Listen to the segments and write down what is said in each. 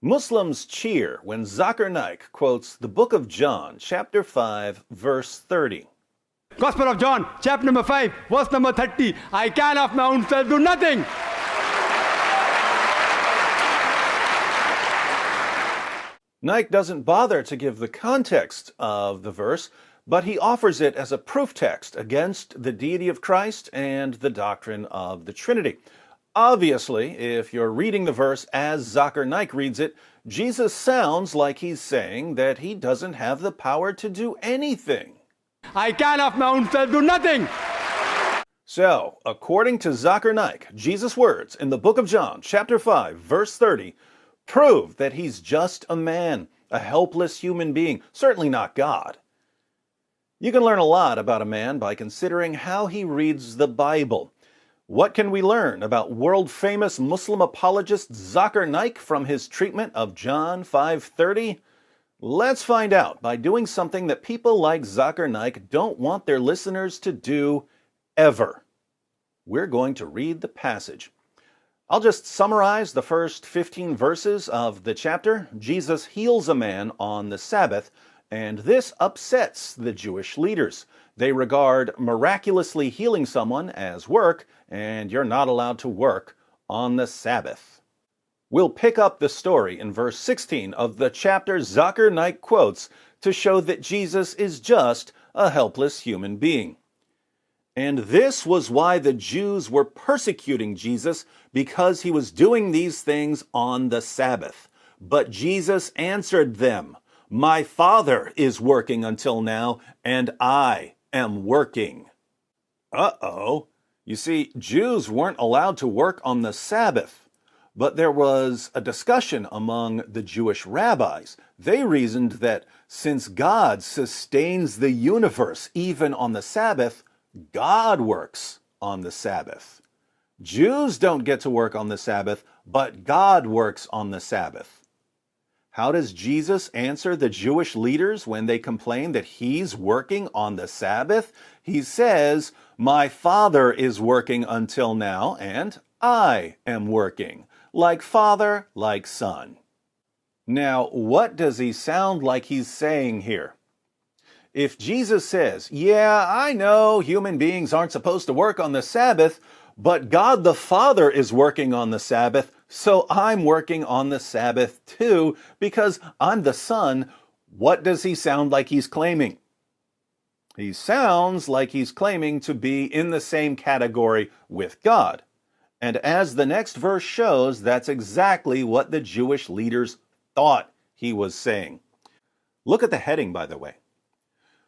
Muslims cheer when Zakir Naik quotes the book of John, chapter 5, verse 30. Gospel of John, chapter number 5, verse number 30. I can of my own self do nothing. Naik doesn't bother to give the context of the verse, but he offers it as a proof text against the deity of Christ and the doctrine of the Trinity. Obviously, if you're reading the verse as Zakir Naik reads it, Jesus sounds like he's saying that he doesn't have the power to do anything. I can of my own self do nothing. So, according to Zakir Naik, Jesus' words in the book of John, chapter 5, verse 30, prove that he's just a man, a helpless human being, certainly not God. You can learn a lot about a man by considering how he reads the Bible. What can we learn about world-famous Muslim apologist Zakir Naik from his treatment of John 5:30? Let's find out by doing something that people like Zakir Naik don't want their listeners to do ever. We're going to read the passage. I'll just summarize the first 15 verses of the chapter. Jesus heals a man on the Sabbath, and this upsets the Jewish leaders. They regard miraculously healing someone as work, and you're not allowed to work on the Sabbath. We'll pick up the story in verse 16 of the chapter Zakir Naik quotes to show that Jesus is just a helpless human being. And this was why the Jews were persecuting Jesus, because he was doing these things on the Sabbath. But Jesus answered them, "My Father is working until now, and I am working." Uh-oh. You see, Jews weren't allowed to work on the Sabbath. But there was a discussion among the Jewish rabbis. They reasoned that since God sustains the universe even on the Sabbath, God works on the Sabbath. Jews don't get to work on the Sabbath, but God works on the Sabbath. How does Jesus answer the Jewish leaders when they complain that he's working on the Sabbath? He says, "My Father is working until now, and I am working." Like Father, like Son. Now, what does he sound like he's saying here? If Jesus says, "Yeah, I know human beings aren't supposed to work on the Sabbath, but God the Father is working on the Sabbath, so I'm working on the Sabbath too, because I'm the Son," what does he sound like he's claiming? He sounds like he's claiming to be in the same category with God. And as the next verse shows, that's exactly what the Jewish leaders thought he was saying. Look at the heading, by the way.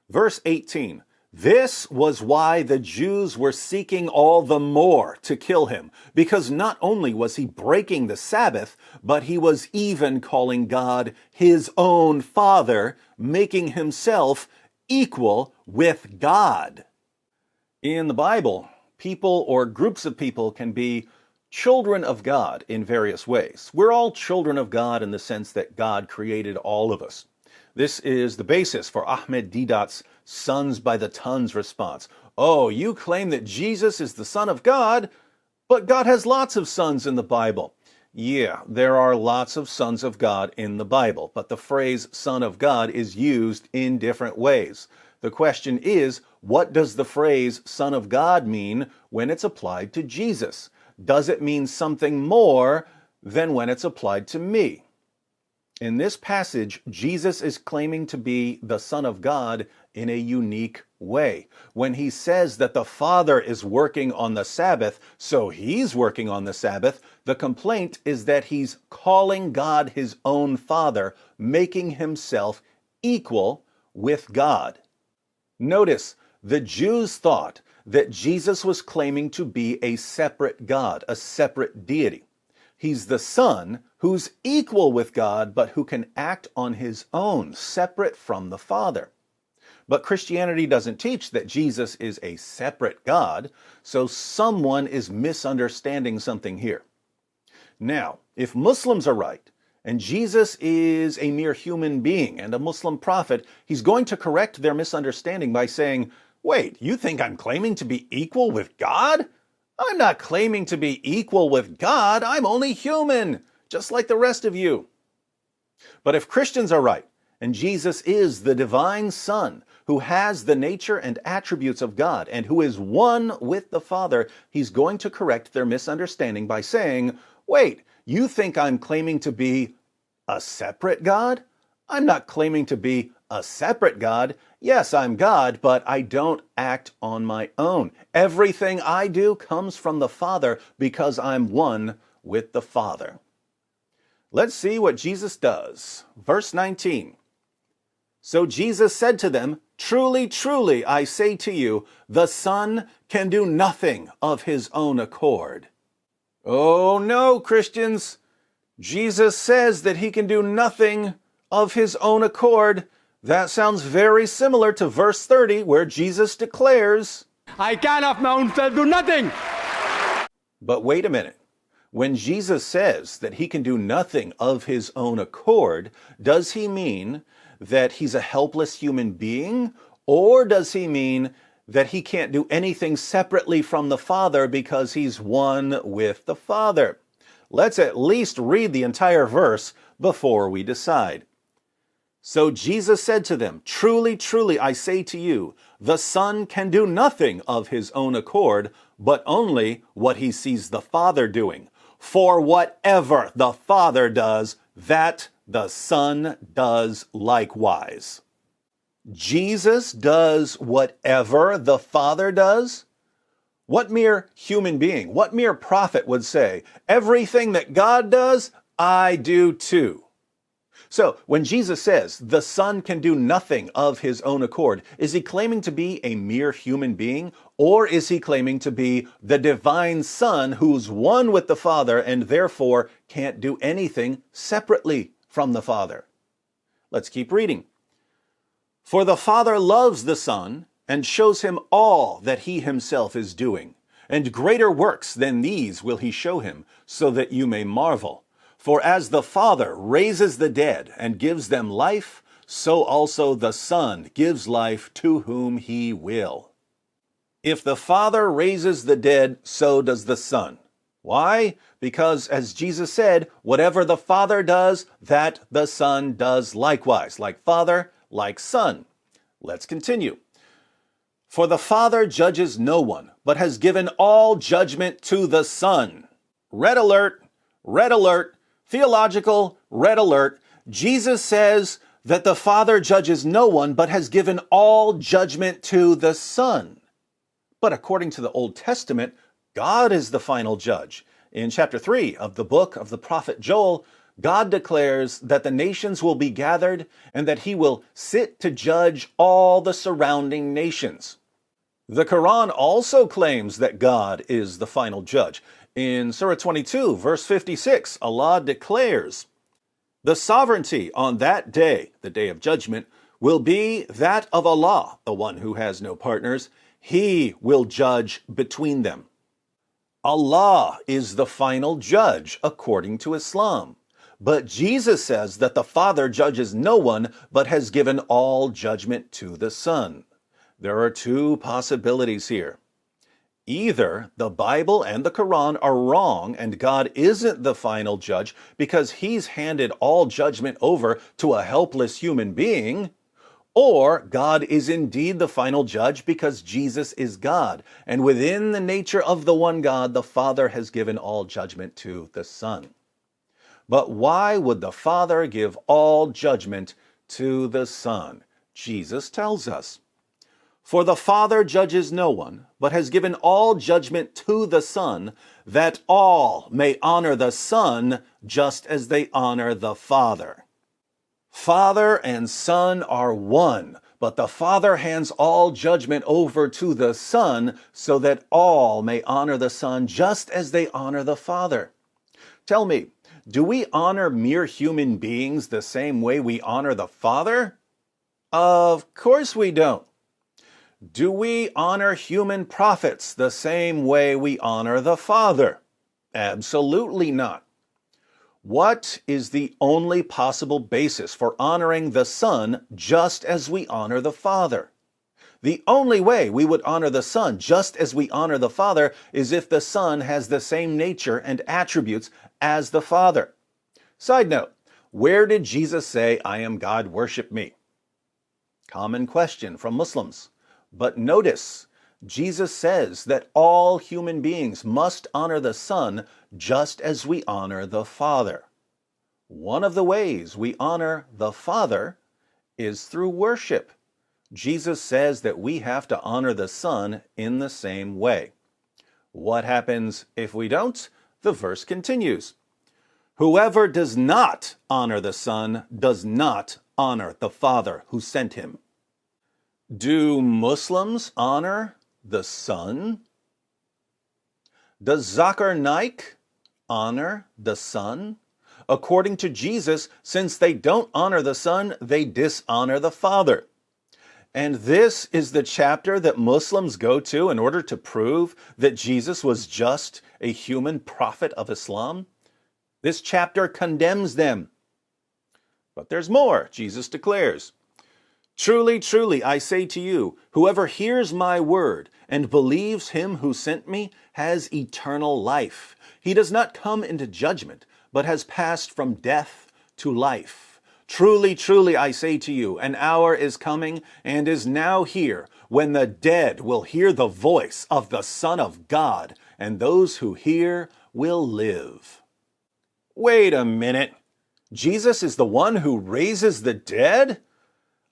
Verse 18, "This was why the Jews were seeking all the more to kill him, because not only was he breaking the Sabbath, but he was even calling God his own Father, making himself equal with God." In the Bible, people or groups of people can be children of God in various ways. We're all children of God in the sense that God created all of us. This is the basis for Ahmed Deedat's sons by the tons response. Oh, you claim that Jesus is the Son of God, but God has lots of sons in the Bible. Yeah, there are lots of sons of God in the Bible, but the phrase Son of God is used in different ways. The question is, what does the phrase Son of God mean when it's applied to Jesus? Does it mean something more than when it's applied to me? In this passage, Jesus is claiming to be the Son of God in a unique way. When he says that the Father is working on the Sabbath, so he's working on the Sabbath, the complaint is that he's calling God his own Father, making himself equal with God. Notice, the Jews thought that Jesus was claiming to be a separate God, a separate deity. He's the Son who's equal with God, but who can act on his own, separate from the Father. But Christianity doesn't teach that Jesus is a separate God, so someone is misunderstanding something here. Now, if Muslims are right, and Jesus is a mere human being and a Muslim prophet, he's going to correct their misunderstanding by saying, "Wait, you think I'm claiming to be equal with God? I'm not claiming to be equal with God. I'm only human, just like the rest of you." But if Christians are right, and Jesus is the divine Son who has the nature and attributes of God and who is one with the Father, he's going to correct their misunderstanding by saying, wait, you think I'm claiming to be a separate God? I'm not claiming to be a separate God. Yes, I'm God, but I don't act on my own. Everything I do comes from the Father because I'm one with the Father. Let's see what Jesus does. Verse 19. So Jesus said to them, truly, truly, I say to you, the Son can do nothing of his own accord. Oh no, Christians. Jesus says that he can do nothing of his own accord. That sounds very similar to verse 30, where Jesus declares, I can of my own self do nothing. But wait a minute. When Jesus says that he can do nothing of his own accord, does he mean that he's a helpless human being? Or does he mean that he can't do anything separately from the Father because he's one with the Father? Let's at least read the entire verse before we decide. So Jesus said to them, truly, truly, I say to you, the Son can do nothing of his own accord, but only what he sees the Father doing. For whatever the Father does, that the Son does likewise. Jesus does whatever the Father does? What mere human being, what mere prophet would say, everything that God does, I do too? So, when Jesus says the Son can do nothing of his own accord, is he claiming to be a mere human being? Or is he claiming to be the divine Son who's one with the Father and therefore can't do anything separately from the Father? Let's keep reading. For the Father loves the Son and shows him all that he himself is doing. And greater works than these will he show him, so that you may marvel. For as the Father raises the dead and gives them life, so also the Son gives life to whom he will. If the Father raises the dead, so does the Son. Why? Because, as Jesus said, whatever the Father does, that the Son does likewise. Like Father, like Son. Let's continue. For the Father judges no one, but has given all judgment to the Son. Red alert, red alert, theological red alert. Jesus says that the Father judges no one, but has given all judgment to the Son. But according to the Old Testament, God is the final judge. In chapter 3 of the book of the prophet Joel, God declares that the nations will be gathered and that he will sit to judge all the surrounding nations. The Quran also claims that God is the final judge. In Surah 22, verse 56, Allah declares, the sovereignty on that day, the day of judgment, will be that of Allah, the one who has no partners. He will judge between them. Allah is the final judge according to Islam. But Jesus says that the Father judges no one, but has given all judgment to the Son. There are two possibilities here. Either the Bible and the Quran are wrong and God isn't the final judge because he's handed all judgment over to a helpless human being, or God is indeed the final judge because Jesus is God, and within the nature of the one God, the Father has given all judgment to the Son. But why would the Father give all judgment to the Son? Jesus tells us. For the Father judges no one, but has given all judgment to the Son, that all may honor the Son just as they honor the Father. Father and Son are one, but the Father hands all judgment over to the Son so that all may honor the Son just as they honor the Father. Tell me, do we honor mere human beings the same way we honor the Father? Of course we don't. Do we honor human prophets the same way we honor the Father? Absolutely not. What is the only possible basis for honoring the Son just as we honor the Father? The only way we would honor the Son just as we honor the Father is if the Son has the same nature and attributes as the Father. Side note, Where did Jesus say, I am God, worship me? Common question from Muslims. But notice, Jesus says that all human beings must honor the Son just as we honor the Father. One of the ways we honor the Father is through worship. Jesus says that we have to honor the Son in the same way. What happens if we don't? The verse continues. Whoever does not honor the Son does not honor the Father who sent him. Do Muslims honor the Son? Does Zakir Naik honor the Son? According to Jesus, since they don't honor the Son, they dishonor the Father. And this is the chapter that Muslims go to in order to prove that Jesus was just a human prophet of Islam. This chapter condemns them. But there's more. Jesus declares, Truly, truly, I say to you, whoever hears my word and believes him who sent me has eternal life. He does not come into judgment, but has passed from death to life. Truly, truly, I say to you, an hour is coming and is now here when the dead will hear the voice of the Son of God, and those who hear will live. Wait a minute. Jesus is the one who raises the dead?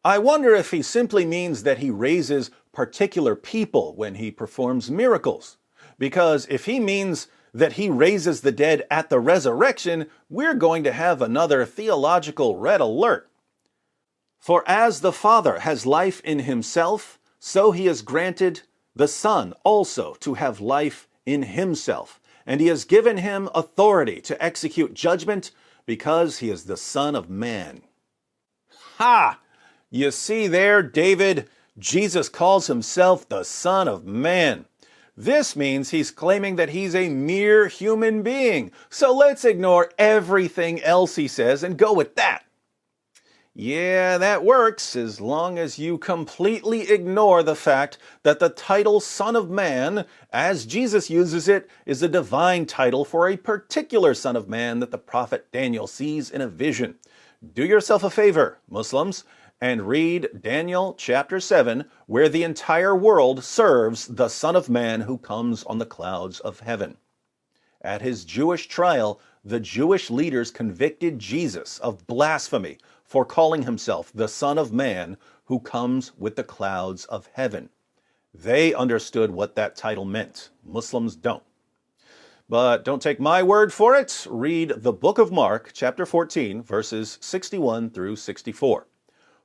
I wonder if he simply means that he raises particular people when he performs miracles. Because if he means that he raises the dead at the resurrection, we're going to have another theological red alert. For as the Father has life in himself, so he has granted the Son also to have life in himself. And he has given him authority to execute judgment because he is the Son of Man. Ha! You see there, David, Jesus calls himself the Son of Man. This means he's claiming that he's a mere human being. So let's ignore everything else he says and go with that. Yeah, that works as long as you completely ignore the fact that the title Son of Man, as Jesus uses it, is a divine title for a particular Son of Man that the prophet Daniel sees in a vision. Do yourself a favor, Muslims, and read Daniel chapter 7, where the entire world serves the Son of Man who comes on the clouds of heaven. At his Jewish trial, the Jewish leaders convicted Jesus of blasphemy for calling himself the Son of Man who comes with the clouds of heaven. They understood what that title meant. Muslims don't. But don't take my word for it. Read the book of Mark, chapter 14, verses 61 through 64.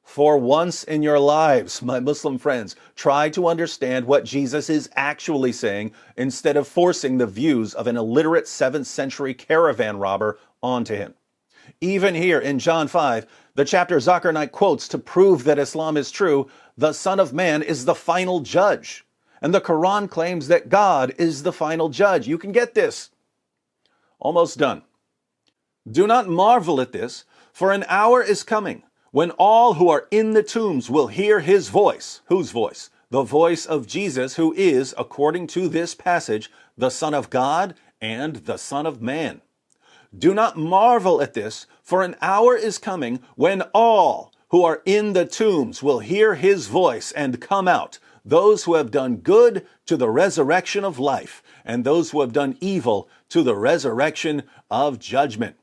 For once in your lives, my Muslim friends, try to understand what Jesus is actually saying instead of forcing the views of an illiterate 7th century caravan robber onto him. Even here in John 5, the chapter Zakir Naik quotes to prove that Islam is true, the Son of Man is the final judge. And the Quran claims that God is the final judge. You can get this. Almost done. Do not marvel at this, for an hour is coming when all who are in the tombs will hear his voice. Whose voice? The voice of Jesus, who is, according to this passage, the Son of God and the Son of Man. Do not marvel at this, for an hour is coming when all who are in the tombs will hear his voice and come out, those who have done good to the resurrection of life, and those who have done evil to the resurrection of judgment.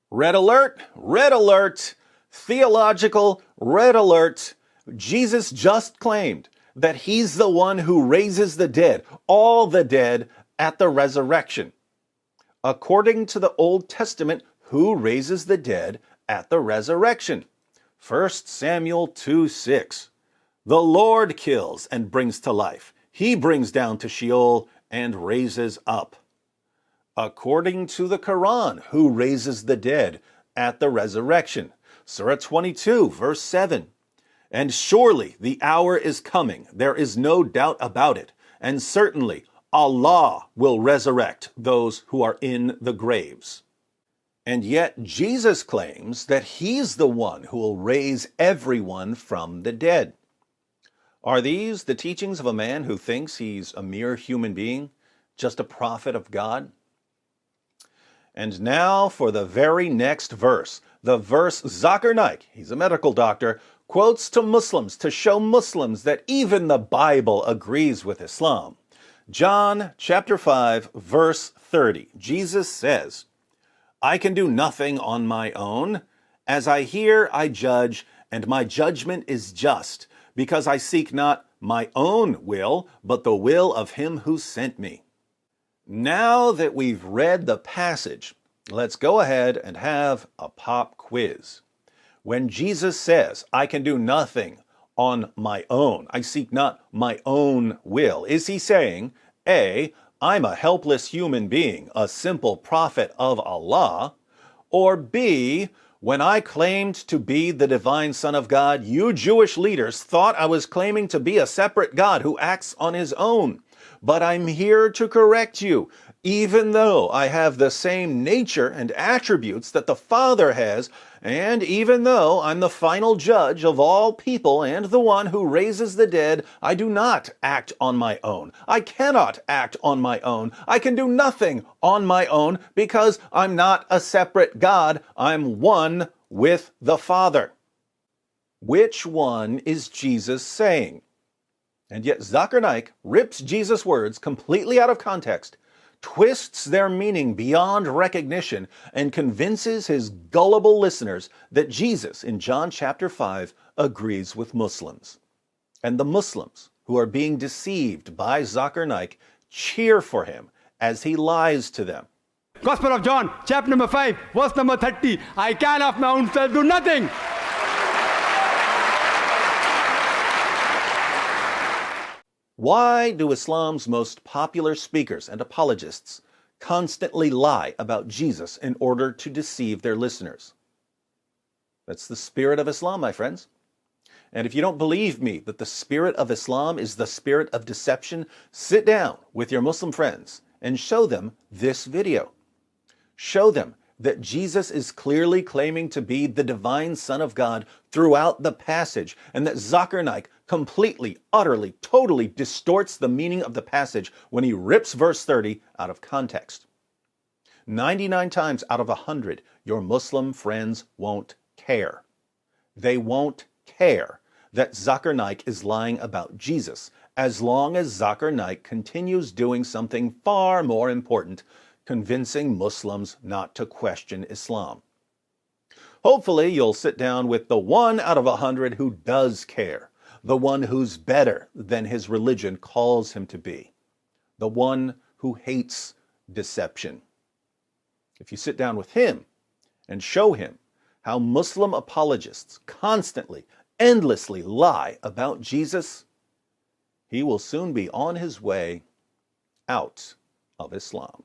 Red alert, red alert. Theological red alert. Jesus just claimed that he's the one who raises the dead, all the dead, at the resurrection. According to the Old Testament, who raises the dead at the resurrection? 1 Samuel 2:6. The Lord kills and brings to life. He brings down to Sheol and raises up. According to the Quran, who raises the dead at the resurrection? Surah 22, verse 7. And surely the hour is coming, there is no doubt about it, and certainly Allah will resurrect those who are in the graves. And yet Jesus claims that he's the one who will raise everyone from the dead. Are these the teachings of a man who thinks he's a mere human being, just a prophet of God? And now for the very next verse, The verse Zakir Naik, he's a medical doctor, quotes to Muslims to show Muslims that even the Bible agrees with Islam. John chapter 5, verse 30. Jesus says, I can do nothing on my own. As I hear, I judge, and my judgment is just, because I seek not my own will, but the will of him who sent me. Now that we've read the passage, let's go ahead and have a pop quiz. When Jesus says, I can do nothing on my own, I seek not my own will, is he saying, A, I'm a helpless human being, a simple prophet of Allah, or B, when I claimed to be the divine Son of God, you Jewish leaders thought I was claiming to be a separate God who acts on his own. But I'm here to correct you. Even though I have the same nature and attributes that the Father has, and even though I'm the final judge of all people and the one who raises the dead, I do not act on my own. I cannot act on my own. I can do nothing on my own because I'm not a separate God. I'm one with the Father. Which one is Jesus saying? And yet Zakir Naik rips Jesus' words completely out of context, twists their meaning beyond recognition, and convinces his gullible listeners that Jesus in John chapter 5 agrees with Muslims. And the Muslims who are being deceived by Zakir Naik cheer for him as he lies to them. Gospel of John, chapter number 5, verse number 30. I can of my own self do nothing. Why do Islam's most popular speakers and apologists constantly lie about Jesus in order to deceive their listeners? That's the spirit of Islam, my friends. And if you don't believe me that the spirit of Islam is the spirit of deception, sit down with your Muslim friends and show them this video. Show them that Jesus is clearly claiming to be the divine Son of God throughout the passage, and that Zakir Naik completely, utterly, totally distorts the meaning of the passage when he rips verse 30 out of context. 99 times out of 100, your Muslim friends won't care. They won't care that Zakir Naik is lying about Jesus, as long as Zakir Naik continues doing something far more important, convincing Muslims not to question Islam. Hopefully, you'll sit down with the 1 out of 100 who does care, the one who's better than his religion calls him to be, the one who hates deception. If you sit down with him and show him how Muslim apologists constantly, endlessly lie about Jesus, he will soon be on his way out of Islam.